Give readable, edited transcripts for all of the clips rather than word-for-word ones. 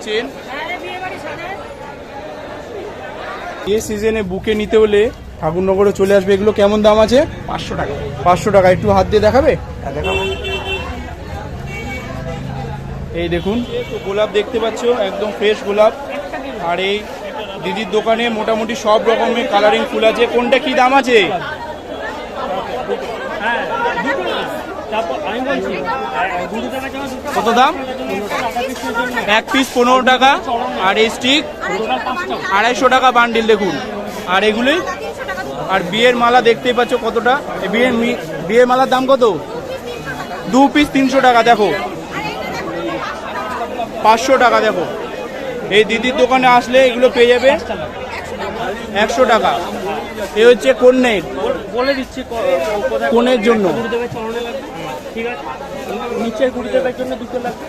Chain. এই সিজনে বুকে নিতে হলে ঠাকুরনগরে চলে আসবে। এগুলো কেমন দাম আছে? 500 টাকা। 500 টাকা। একটু হাত দিয়ে দেখাবে? দেখাবো। এই দেখুন তো গোলাপ দেখতে পাচ্ছ, একদম ফ্রেশ গোলাপ। আর এই দিদির দোকানে মোটামুটি সব রকমের কালারিং ফুল আছে। কোনটা কি দাম আছে? কত দাম? এক পিস 15 টাকা। আর এই স্টিক 250 টাকা বান্ডিল। দেখুন আর এগুলি আর বিয়ের মালা দেখতেই পাচ্ছ কতটা। বিয়ের মালার দাম কত? 2 পিস 300 টাকা। দেখো 500 টাকা। দেখো এই দিদির দোকানে আসলে এগুলো পেয়ে যাবে 100 টাকা। এ হচ্ছে কন্যের, বলে দিচ্ছি কনের জন্য। গুরুদেবের চরণে লাগবে, ঠিক আছে? নিচের গুরুদেবের জন্য 2টো লাগবে,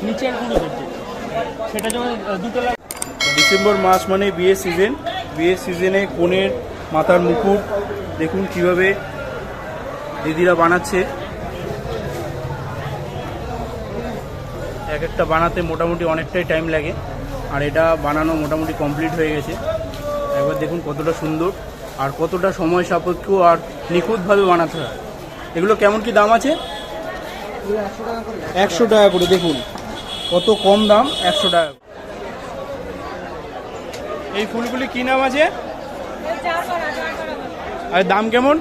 নিচের গুরুদেব সেটা জন্য 2টো লাগবে। ডিসেম্বর মাস মানে বিয়ের সিজন। বিয়ের সিজনে কনের মাথার মুকুট দেখুন কিভাবে দিদিরা বানাচ্ছে। এক একটা বানাতে মোটামুটি অনেকটাই টাইম লাগে, আর এটা বানানো মোটামুটি কমপ্লিট হয়ে গেছে। একবার দেখুন কতটা সুন্দর আর কতটা সময় সাপেক্ষ আর নিখুঁতভাবে বানাতে হয়। এগুলো কেমন কি দাম আছে? 100 টাকা করে। দেখুন কত কম দাম, 100 টাকা। এই ফুলগুলি কি নাম আছে আর দাম কেমন?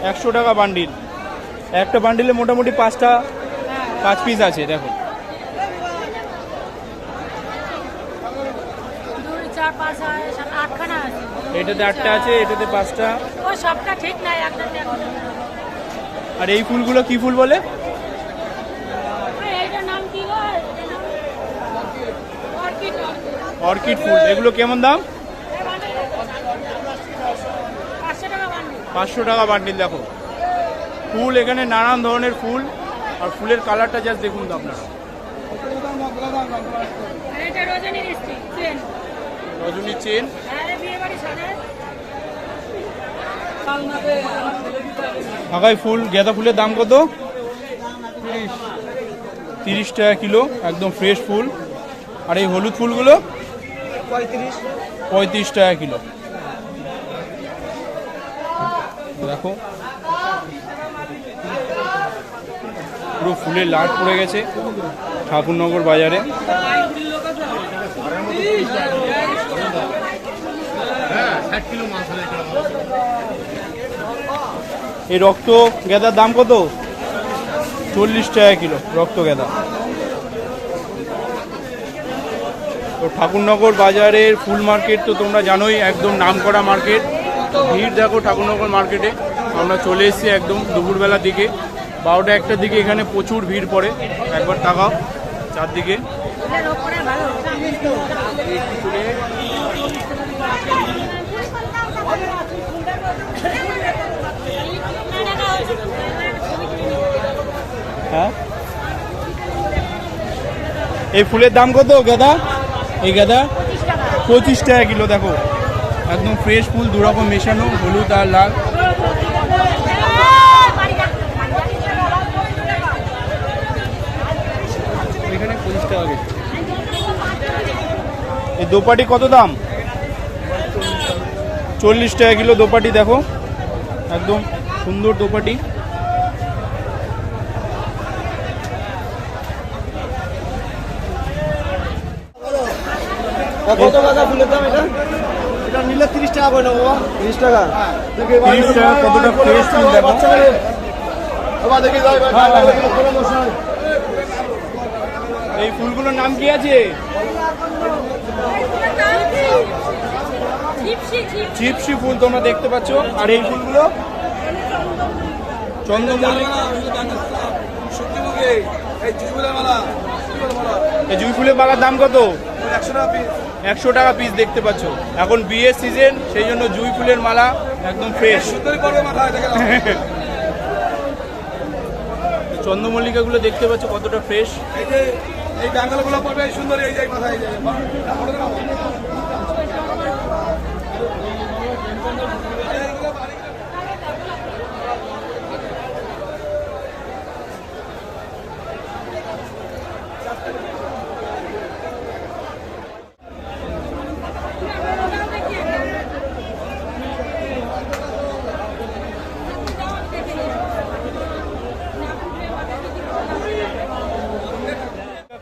100 টাকা বান্ডিল। একটা বান্ডিলে মোটামুটি 5 পিস আছে। দেখো এটাতে 8টা আছে, এটাতে 5টা। আর এই ফুলগুলো কি ফুল বলে? অর্কিড ফুল। এগুলো কেমন দাম? 500 টাকা বান্ডিল। দেখো ফুল এখানে নানান ধরনের ফুল, আর ফুলের কালারটা জাস্ট দেখুন তো আপনারা। রজনীর চেন। ঢাকাই ফুল, গাঁদা ফুলের দাম কত? 30 টাকা কিলো, একদম ফ্রেশ ফুল। আর এই হলুদ ফুলগুলো 35 টাকা কিলো। দেখো পুরো ফুলের লাট পড়ে গেছে ঠাকুরনগর বাজারে। এই রক্ত গাঁদার দাম কত? 40 টাকা কিলো রক্ত গাঁদা। তো ঠাকুরনগর বাজারের ফুল মার্কেট তো তোমরা জানোই, একদম নামকরা মার্কেট। ভিড় দেখো ঠাকুরনগর মার্কেটে। আমরা চলে এসেছি একদম দুপুরবেলার দিকে, 12টা 1টার দিকে। এখানে প্রচুর ভিড় পড়ে, একবার তাকাও চারদিকে। হ্যাঁ এই ফুলের দাম কত গাঁদা? এই গাঁদা 25 টাকা কিলো। দেখো একদম ফ্রেশ ফুল, দুরকম মেশানো, হলুদ আর লাল। এখানে 25 টাকা কিলো। এই দোপাটি কত দাম? 40 টাকা কিলো দোপাটি। দেখো একদম সুন্দর দোপাটি। কত টাকা ফুলের দাম এটা? এটা নিলে 30 টাকা করে নেবো। 30 টাকা? 30 টাকা। কতটা ফ্রেশ ফুল দেখো। এই ফুলগুলোর নাম কি আছে? চিপসি ফুল তোমরা দেখতে পাচ্ছ। আর এই ফুলগুলো চন্দ্রমল্লিকা। এই জুঁই ফুলের মালার দাম কত? 100 টাকা পিস দেখতে পাচ্ছ। এখন বিয়ের সিজন, সেই জন্য জুঁই ফুলের মালা একদম ফ্রেশ। চন্দ্রমল্লিকা গুলো দেখতে পাচ্ছ কতটা ফ্রেশ। এই ডাঙ্গালগুলো পড়বে সুন্দর। এই যে মাথায়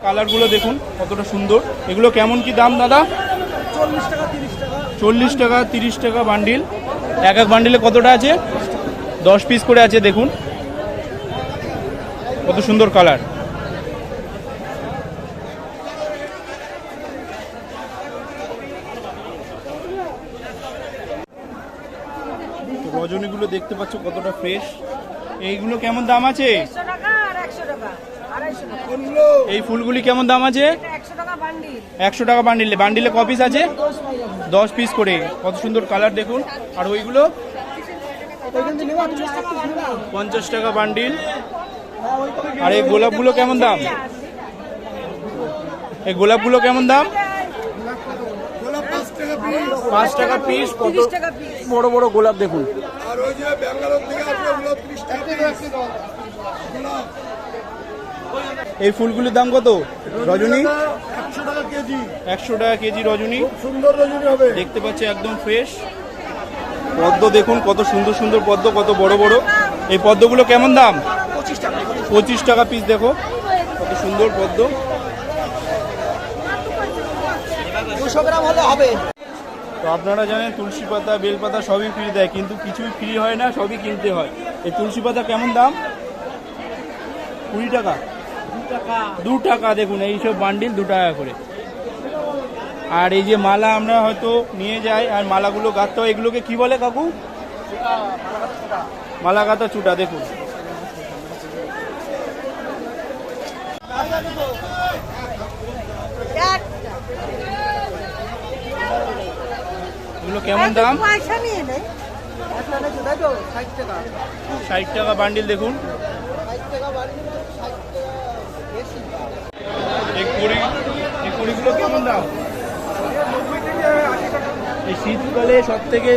কালারগুলো দেখুন কতটা সুন্দর। এগুলো কেমন কি দাম দাদা? 40 টাকা 30 টাকা বান্ডিল। এক এক বান্ডিলে কতটা আছে? 10 পিস করে আছে। দেখুন কত সুন্দর কালার। রজনীগুলো দেখতে পাচ্ছ কতটা ফ্রেশ। এইগুলো কেমন দাম আছে? 100 টাকা আর 100 টাকা 250 টাকা। এই ফুলগুলি কেমন দাম আছে? 100 টাকা বান্ডিল। 100 টাকা বান্ডিলে। বান্ডিলে ক পিস আছে? 10 পিস করে। কত সুন্দর কালার দেখুন। আর ওইগুলো 50 টাকা বান্ডিল। আর এই গোলাপগুলো কেমন দাম? এই গোলাপগুলো কেমন দাম? 5 টাকা পিস। কত 30 টাকা পিস। বড় বড় গোলাপ দেখুন। আর ওই যে ব্যাঙ্গালোর থেকে আসবে ওগুলো 30 টাকা এই ফুলগুলির দাম কত রজনী? 100 টাকা কেজি। 100 টাকা কেজি রজনী। সুন্দর রজনী হবে। দেখতে পাচ্ছি একদম ফ্রেশ। পদ্ম দেখুন কত সুন্দর সুন্দর পদ্ম, কত বড় বড়। এই পদ্মগুলো কেমন দাম? 25 টাকা পিস। দেখো কত সুন্দর পদ্ম। 200 গ্রাম হলে হবে। তো আপনারা জানেন তুলসী পাতা বেলপাতা সবই ফ্রি দেয়, কিন্তু কিছুই ফ্রি হয় না, সবই কিনতে হয়। এই তুলসী পাতা কেমন দাম? 20 টাকা 2 টাকা। দেখুন এইসব বান্ডিল 2 টাকা করে। আর এই যে মালা আমরা হয়তো নিয়ে যাই আর মালাগুলো গাঁথতে হয়, এগুলোকে কি বলে কাকু? মালা গাঁথা চুটা। দেখুন এগুলো কেমন দাম? পয়সা নিয়ে নেই। 60 টাকা বান্ডিল। দেখুন এই কুড়িগুলো কেমন দাম? এই শীতকালে সব থেকে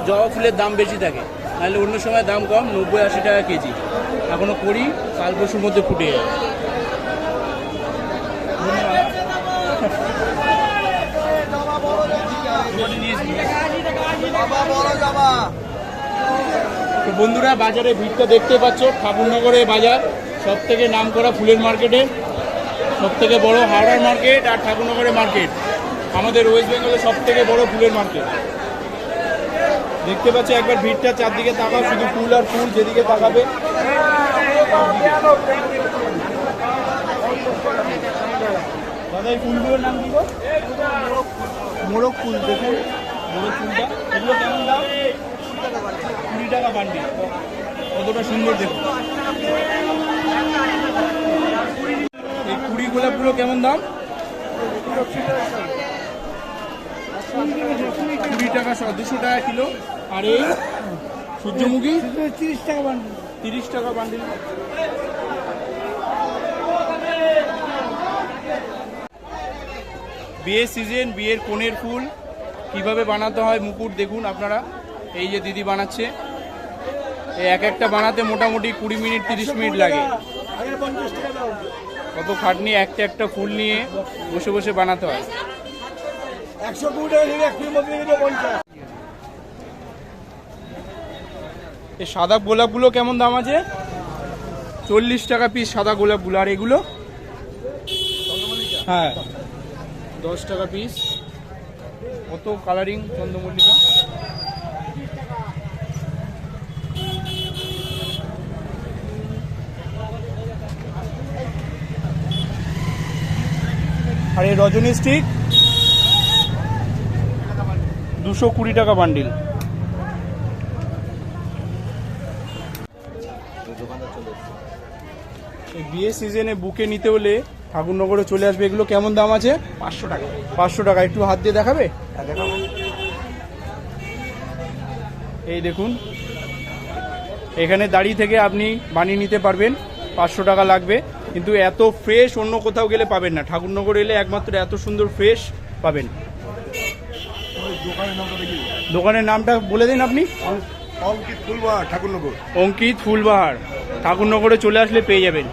জবা ফুলের দাম বেশি থাকে, নাহলে অন্য সময় দাম কম, 90-80 টাকা কেজি। এখনো করি, কাল পরশুর মধ্যে ফুটে যায়। তো বন্ধুরা বাজারে ভিড়টা দেখতে পাচ্ছ, ঠাকুরনগরে বাজার সব থেকে নাম করা ফুলের মার্কেটে, সব থেকে বড় হাওড়ার মার্কেট আর ঠাকুরনগরের মার্কেট আমাদের ওয়েস্ট বেঙ্গলের সব থেকে বড় ফুলের মার্কেট। দেখতে পাচ্ছ একবার ভিড়টা, চারদিকে তাকাও, শুধু ফুল আর ফুল, যেদিকে তাকাবে। দাদা এই ফুলগুলোর নাম কি গো? মোরগ ফুল। দেখুন মোরগ ফুলটা, এগুলো কেমন দাম? 20 টাকা বান্ডিল। কতটা সুন্দর দেখুন। এই কুড়ি গোলাপগুলো কেমন দাম? 20 টাকা 200 টাকা কিলো। আর এই সূর্যমুখী 30 টাকা বান্ডিল। 30 টাকা বান্ডিল। বিয়ের সিজন, বিয়ের কোণের ফুল কিভাবে বানাতে হয় মুকুট দেখুন আপনারা। এই যে দিদি বানাচ্ছে, এই এক একটা বানাতে মোটামুটি 20 মিনিট 30 মিনিট লাগে। কত খাটনি, একটা একটা ফুল নিয়ে বসে বসে বানাতে হয়। 120 টাকা নিলে 50। এই সাদা গোলাপগুলো কেমন দাম আছে? 40 টাকা পিস সাদা গোলাপগুলো। আর এগুলো? হ্যাঁ 10 টাকা পিস। কত কালারিং চন্দ্রমল্লিকা। আর এই রজনী স্টিক 220 টাকা বান্ডিল। এই বিয়ে সিজনে বুকে নিতে হলে ঠাকুরনগরে চলে আসবে। এগুলো কেমন দাম আছে? 500 টাকা। 500 টাকা। একটু হাত দিয়ে দেখাবে? এই দেখুন, এখানে দাঁড়িয়ে থেকে আপনি বানিয়ে নিতে পারবেন। 500 টাকা লাগবে, কিন্তু এত ফ্রেশ অন্য কোথাও গেলে পাবেন না। ঠাকুরনগর এলে একমাত্র এত সুন্দর ফ্রেশ পাবেন। দোকানের নামটা বলে দিন আপনি। অঙ্কিত ফুলবাহার, ঠাকুরনগর। অঙ্কিত ফুলবাহার। ঠাকুরনগরে চলে আসলে পেয়ে যাবেন।